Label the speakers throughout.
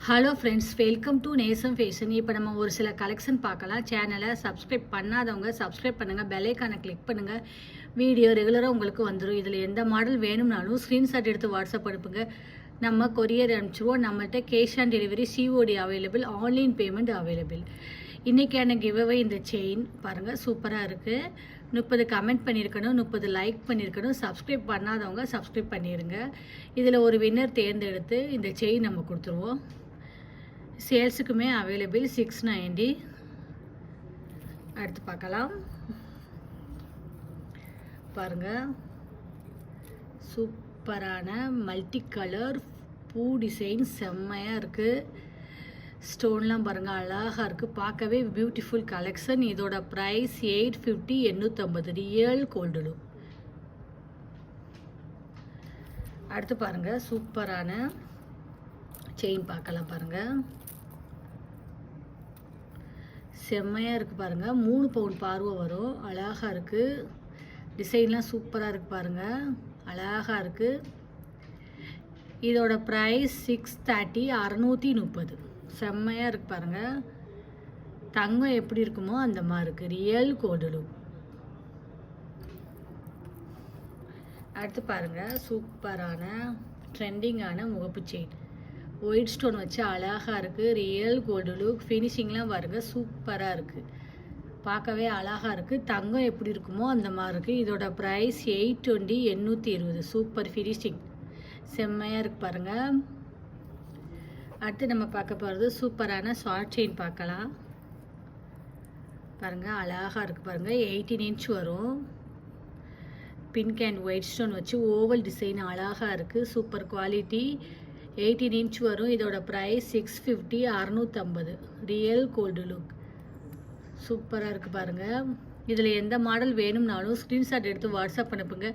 Speaker 1: Hello friends, welcome to நேசம் fashion. இப்போ நம்ம ஒரு சில கலெக்ஷன் பார்க்கலாம். சேனலை சப்ஸ்கிரைப் பண்ணாதவங்க சப்ஸ்கிரைப் பண்ணுங்கள், பெல்லைக்கானை கிளிக் பண்ணுங்கள். வீடியோ ரெகுலராக உங்களுக்கு வந்துடும். இதில் எந்த மாடல் வேணும்னாலும் ஸ்க்ரீன்ஷாட் எடுத்து வாட்ஸ்அப் அனுப்புங்க, நம்ம கொரியர் அனுப்பிச்சிடுவோம். நம்மள்கிட்ட cash on delivery, COD available, online payment available. இன்றைக்கான கிவ்அவே இந்த செயின் பாருங்கள், சூப்பராக இருக்குது. 30 கமெண்ட் பண்ணியிருக்கணும், 30 லைக் பண்ணியிருக்கணும். சப்ஸ்கிரைப் பண்ணாதவங்க சப்ஸ்கிரைப் பண்ணிடுங்க. இதில் ஒரு வின்னர் தேர்ந்தெடுத்து இந்த செயின் நம்ம கொடுத்துருவோம். சேல்ஸுக்குமே அவைலபிள் 690. அடுத்து பார்க்கலாம். பாருங்கள், சூப்பரான மல்டி கலர் பூ டிசைன் செம்மையாக இருக்குது. ஸ்டோன்லாம் பாருங்கள், அழகாக இருக்குது. பார்க்கவே பியூட்டிஃபுல் கலெக்ஷன். இதோட ப்ரைஸ் 850, 850 ரியல் கோல்டு. அடுத்து பாருங்கள், சூப்பரான செயின் பார்க்கலாம். பாருங்கள், செம்மையாக இருக்குது. பாருங்கள், 3 பவுன் பார்வை வரும். அழகாக இருக்குது. டிசைன்லாம் சூப்பராக இருக்குது. பாருங்கள், அழகாக இருக்குது. இதோட ப்ரைஸ் 630, 630. செம்மையாக இருக்குது. பாருங்கள், தங்கம் எப்படி இருக்குமோ அந்த மாதிரி இருக்குது. Real gold. அடுத்து பாருங்கள், சூப்பரான ட்ரெண்டிங்கான முகப்பு செயின். ஒயிட் ஸ்டோன் வச்சு அழகாக இருக்குது. Real gold look. ஃபினிஷிங்லாம் பாருங்கள், சூப்பராக இருக்குது. பார்க்கவே அழகாக இருக்குது. தங்கம் எப்படி இருக்குமோ அந்த மாதிரி இருக்குது. இதோட ப்ரைஸ் 820, 820. சூப்பர் ஃபினிஷிங், செம்மையாக இருக்குது. பாருங்கள், அடுத்து நம்ம பார்க்க போகிறது சூப்பரான ஷார்ட் செயின் பார்க்கலாம். பாருங்கள், அழகாக இருக்குது. பாருங்கள், 18 இன்ச் வரும். பிங்க் அண்ட் ஒயிட் ஸ்டோன் வச்சு ஓவல் டிசைன் அழகாக இருக்குது. Super quality. 18 இன்ச் வரும். இதோட ப்ரைஸ் 650, 650. Real gold look. சூப்பராக இருக்குது. பாருங்கள், இதில் எந்த மாடல் வேணும்னாலும் ஸ்க்ரீன்ஷாட் எடுத்து வாட்ஸ்அப் அனுப்புங்க.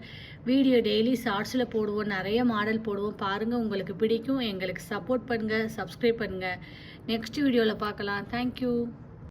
Speaker 1: வீடியோ டெய்லி ஷார்ட்ஸில் போடுவோம், நிறைய மாடல் போடுவோம். பாருங்கள், உங்களுக்கு பிடிக்கும். எங்களுக்கு சப்போர்ட் பண்ணுங்கள், சப்ஸ்கிரைப் பண்ணுங்கள். நெக்ஸ்ட் வீடியோவில் பார்க்கலாம். தேங்க்யூ.